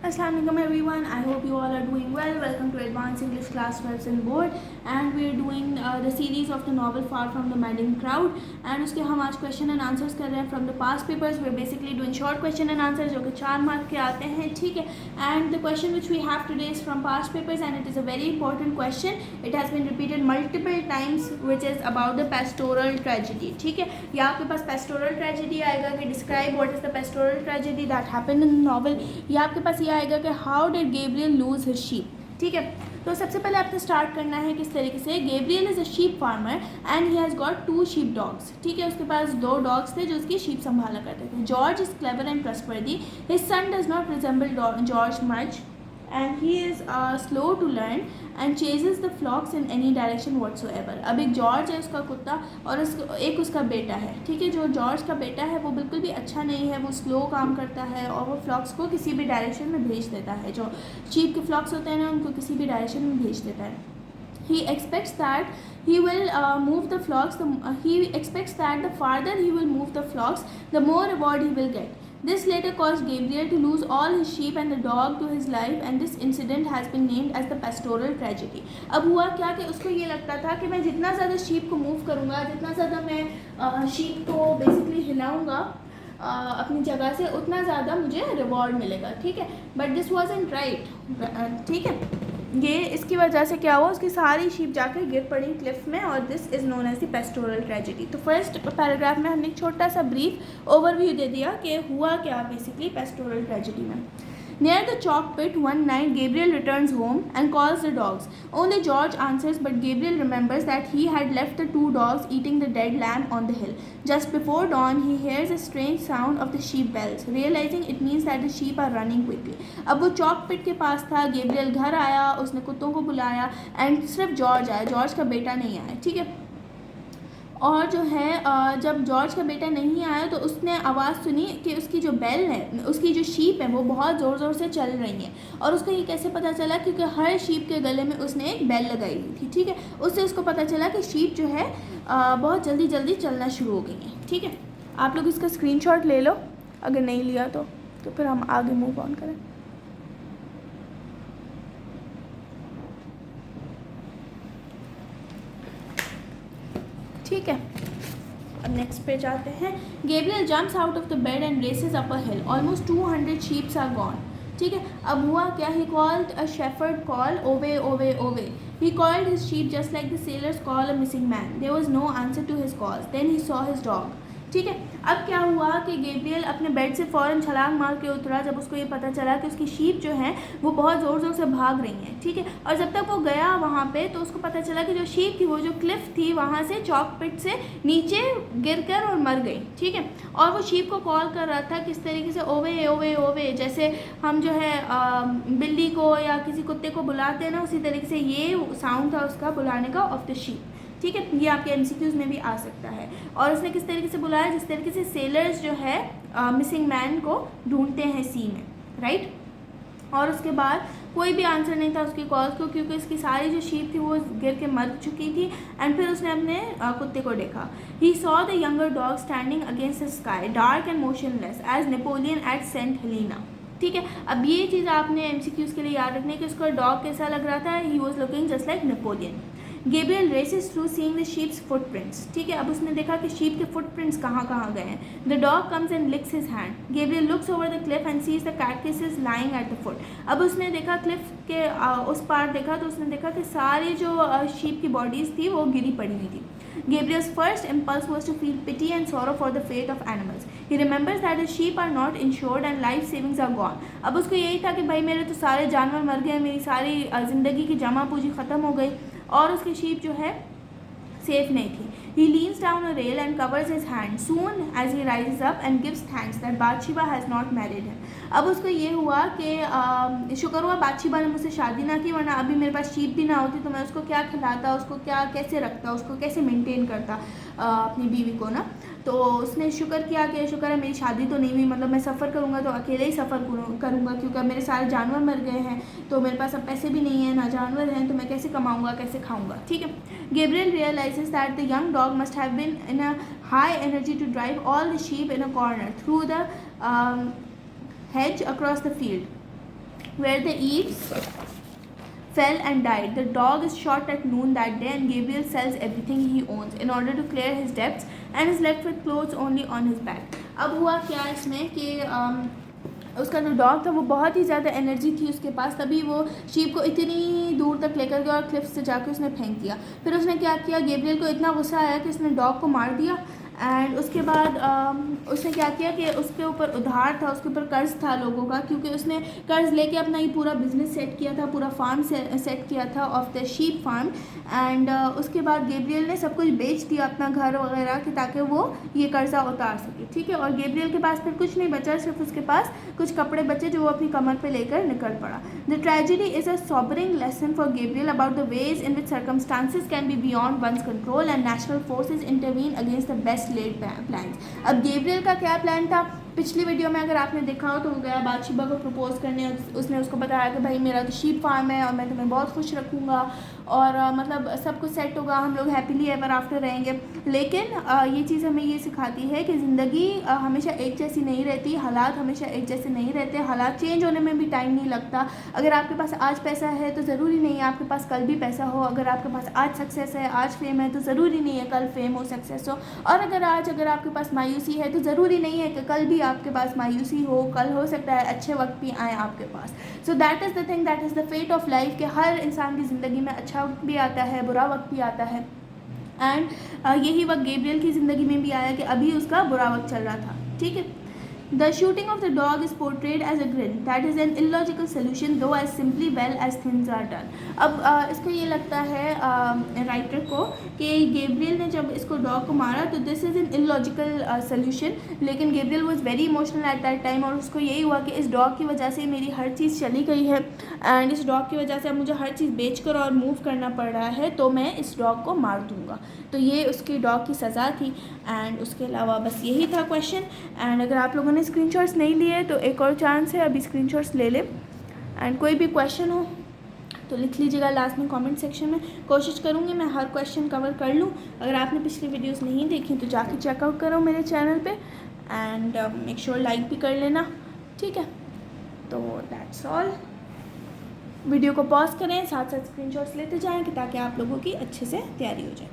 Assalamualaikum everyone. I hope you all are doing well. Welcome to Advanced English Class 12 and Board, and we are doing the series of the novel Far from the Madding Crowd. And उसके हम आज question and answers कर रहे हैं from the past papers. We are basically doing short question and answers जो कि 4 mark के आते हैं, ठीक है. And the question which we have today is from past papers and it is a very important question. It has been repeated multiple times which is about the pastoral tragedy, ठीक है. या आपके पास पेस्टोरल ट्रेजेडी आएगा कि describe what is the pastoral tragedy that happened in the novel, या आपके पास ये आएगा कि how did Gabriel lose his sheep, ठीक है. तो सबसे पहले आपको स्टार्ट करना है किस तरीके से. Gabriel is a sheep farmer and he has got 2 sheep dogs, ठीक है. उसके पास 2 डॉग्स थे जो उसकी शीप संभाला करते थे. George is clever and trustworthy. His son does not resemble George much and he is slow to learn and chases the flocks in any direction whatsoever. अब एक जॉर्ज है उसका कुत्ता और एक उसका बेटा है, ठीक है. जो जॉर्ज का बेटा है वो बिल्कुल भी अच्छा नहीं है, वो स्लो काम करता है और वो फ्लॉक्स को किसी भी डायरेक्शन में भेज देता है. जो शीप के फ्लॉक्स होते हैं ना उनको किसी भी डायरेक्शन में भेज देता है. He expects that he will move the flocks. He expects that the farther he will move the flocks, the more reward he will get. This later caused Gabriel to lose all his sheep and the dog to his life, and this incident has been named as the pastoral tragedy. अब हुआ क्या कि उसको ये लगता था कि मैं जितना ज़्यादा शीप को मूव करूँगा, जितना ज़्यादा मैं शीप को बेसिकली हिलाऊँगा अपनी जगह से, उतना ज़्यादा मुझे रिवॉर्ड मिलेगा, ठीक है. बट दिस वॉजंट राइट, ठीक है. ये इसकी वजह से क्या हुआ, उसकी सारी शीप जाकर गिर पड़ी क्लिफ में, और this is known as the pastoral tragedy. तो फर्स्ट पैराग्राफ में हमने एक छोटा सा ब्रीफ ओवरव्यू दे दिया कि हुआ क्या बेसिकली पेस्टोरल ट्रेजेडी में. Near the chalk pit one night, Gabriel returns home and calls the dogs. Only George answers, but Gabriel remembers that he had left the 2 dogs eating the dead lamb on the hill. Just before dawn, he hears a strange sound of the sheep bells. Realizing it means that the sheep are running quickly. अब वो chalk पिट के पास था. Gabriel घर आया, उसने कुत्तों को बुलाया एंड सिर्फ जॉर्ज आया, जॉर्ज का बेटा नहीं आया, ठीक है. और जो है जब जॉर्ज का बेटा नहीं आया तो उसने आवाज़ सुनी कि उसकी जो बेल है, उसकी जो शीप है वो बहुत ज़ोर ज़ोर से चल रही है. और उसको ये कैसे पता चला, क्योंकि हर शीप के गले में उसने एक बेल लगाई हुई थी, ठीक है. उससे उसको पता चला कि शीप जो है बहुत जल्दी जल्दी चलना शुरू हो गई है, ठीक है. आप लोग इसका स्क्रीनशॉट ले लो, अगर नहीं लिया तो फिर हम आगे मूव ऑन करें. ठीक है, अब नेक्स्ट पे जाते हैं. Gabriel jumps out of the bed and races up a hill. Almost 200 sheeps are gone, ठीक है. अब हुआ क्या, he called a shepherd call ओवे ओवे ओवे. He called his sheep just like the sailors call a missing man. There was no answer to his calls. Then he saw his dog. ठीक है. अब क्या हुआ कि गैब्रियल अपने बेड से फ़ौरन छलांग मार के उतरा जब उसको ये पता चला कि उसकी शीप जो है वो बहुत ज़ोर ज़ोर से भाग रही हैं, ठीक है. और जब तक वो गया वहाँ पे तो उसको पता चला कि जो शीप थी, वो जो क्लिफ थी, वहाँ से चॉक पिट से नीचे गिरकर और मर गई, ठीक है. और वो शीप को कॉल कर रहा था किस तरीके से, ओवे ओवे ओवे. जैसे हम जो है बिल्ली को या किसी कुत्ते को बुलाते हैं ना, उसी तरीके से ये साउंड था उसका बुलाने का, ऑफ द शीप, ठीक है. ये आपके एमसीक्यूज़ में भी आ सकता है. और उसने किस तरीके से बुलाया, जिस तरीके से सेलर्स जो है मिसिंग मैन को ढूंढते हैं सी में, राइट. और उसके बाद कोई भी आंसर नहीं था उसकी कॉल्स को, क्योंकि उसकी सारी जो शीप थी वो गिर के मर चुकी थी. एंड फिर उसने अपने कुत्ते को देखा. He saw the younger dog standing against the sky, dark and motionless as Napoleon at Saint Helena, ठीक है. अब ये चीज़ आपने एमसीक्यूज़ के लिए याद रखनी है कि उसका डॉग कैसा लग रहा था. He was looking just like Napoleon. Gabriel races through seeing the sheep's footprints, ठीक है. अब उसने देखा कि शीप के फुटप्रिंट्स कहाँ कहाँ गए हैं. The dog comes and licks his hand. Gabriel looks over the cliff and sees the carcasses lying at the foot. अब उसने देखा क्लिफ के उस पार देखा तो उसने देखा कि सारी जो शीप की बॉडीज़ थी वो गिरी पड़ी हुई थी. Gabriel's first impulse was to feel pity and sorrow for the fate of animals. He remembers that the sheep are not insured and life savings are gone. अब उसको यही था कि भाई मेरे तो सारे जानवर मर गए, मेरी सारी ज़िंदगी की जमा पूंजी ख़त्म हो गई, और उसकी शीप जो है सेफ नहीं थी. He leans down a rail and covers his hand. Soon as he rises up and gives thanks that Bathsheba has not married him. अब उसको ये हुआ कि शुक्र हुआ बादशीबा ने मुझसे शादी ना की, वरना अभी मेरे पास शीप भी ना होती तो मैं उसको क्या खिलाता, उसको क्या कैसे रखता, उसको कैसे मेंटेन करता अपनी बीवी को ना. तो उसने शुक्र किया कि शुक्र है मेरी शादी तो नहीं हुई, मतलब मैं सफ़र करूँगा तो अकेले ही सफ़र करूँगा, क्योंकि मेरे सारे जानवर मर गए हैं तो मेरे पास अब पैसे भी नहीं हैं, ना जानवर हैं, तो मैं कैसे कमाऊँगा, कैसे खाऊँगा, ठीक है. Gabriel realises that the young dog must have been in a high energy to drive all the sheep in a corner through the hedge across the field. where the Eves fell and died. The dog is shot at noon that day, and Gabriel sells everything he owns in order to clear his debts and is left with clothes only on his back. अब हुआ क्या इसमें कि उसका जो dog था वो बहुत ही ज़्यादा एनर्जी थी उसके पास, तभी वो शीप को इतनी दूर तक लेकर गया और क्लिफ से जाकर उसने फेंक दिया. फिर उसने क्या किया, गेब्रियल को इतना गुस्सा आया कि उसने डॉग को मार दिया. एंड उसके बाद उसने क्या किया कि उसके ऊपर उधार था, उसके ऊपर कर्ज़ था लोगों का, क्योंकि उसने कर्ज़ लेके अपना ये पूरा बिज़नेस सेट किया था, पूरा फार्म सेट किया था of the sheep farm. And उसके बाद गेब्रियल ने सब कुछ बेच दिया, अपना घर वगैरह, कि ताकि वो ये कर्ज़ा उतार सके. ठीक है. और गेब्रियल के पास फिर कुछ नहीं बचा, सिर्फ उसके पास कुछ कपड़े बचे जो वो अपनी कमर पे लेकर निकल पड़ा. The tragedy is a sobering lesson for Gabriel about the ways in which circumstances can be beyond one's control and national forces intervene against the best laid plans. अब गेब्रियल का क्या प्लान था, पिछली वीडियो में अगर आपने देखा हो तो वो गया बादशाह को प्रपोज करने. उसने उसको बताया कि भाई मेरा तो शीप फार्म है और मैं तुम्हें बहुत खुश रखूँगा और मतलब सब कुछ सेट होगा, हम लोग हैप्पीली एवर आफ्टर रहेंगे. लेकिन ये चीज़ हमें ये सिखाती है कि ज़िंदगी हमेशा एक जैसी नहीं रहती, हालात हमेशा एक जैसे नहीं रहते, हालात चेंज होने में भी टाइम नहीं लगता. अगर आपके पास आज पैसा है तो ज़रूरी नहीं है आपके पास कल भी पैसा हो. अगर आपके पास आज सक्सेस है, आज फेम है, तो ज़रूरी नहीं है कल फेम हो, सक्सेस हो. और अगर आपके पास मायूसी है तो ज़रूरी नहीं है कि कल भी आपके पास मायूसी हो, कल हो सकता है अच्छे वक्त भी आए आपके पास. So that is the thing, that is the fate of life, कि हर इंसान की ज़िंदगी में अच्छा वक्त भी आता है, बुरा वक्त भी आता है. एंड यही वक्त गेब्रियल की ज़िंदगी में भी आया कि अभी उसका बुरा वक्त चल रहा था. ठीक है. The shooting of the dog is portrayed as a grin. That is an illogical solution, though as simply well as things are done. अब इसको ये लगता है राइटर को कि गेब्रियल ने जब इसको डॉग को मारा तो this is an illogical solution. लेकिन Gabriel was very emotional at that time और उसको यही हुआ कि इस डॉग की वजह से मेरी हर चीज़ चली गई है एंड इस डॉग की वजह से अब मुझे हर चीज़ बेच कर और मूव करना पड़ रहा है, तो मैं इस डॉग को मार दूँगा. तो ये उसकी डॉग की सज़ा थी. एंड उसके अलावा बस यही था क्वेश्चन. एंड अगर आप लोगों ने स्क्रीनशॉट्स नहीं लिए तो एक और चांस है, अभी स्क्रीनशॉट्स ले लें. एंड कोई भी क्वेश्चन हो तो लिख लीजिएगा लास्ट में कमेंट सेक्शन में. कोशिश करूँगी मैं हर क्वेश्चन कवर कर लूँ. अगर आपने पिछली वीडियोस नहीं देखी तो जाके चेकआउट करो मेरे चैनल पे एंड मेक श्योर लाइक भी कर लेना. ठीक है. तो दैट्स ऑल. वीडियो को पॉज करें, साथ साथ स्क्रीनशॉट्स लेते जाएँ कि ताकि आप लोगों की अच्छे से तैयारी हो जाए.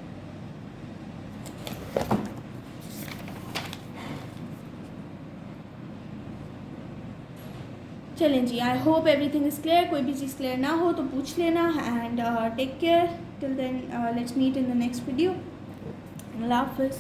चलें जी. I hope everything is clear. कोई भी चीज़ क्लियर ना हो तो पूछ लेना. And take care till then. Let's meet in the next video. अल्लाह हाफ़िज़.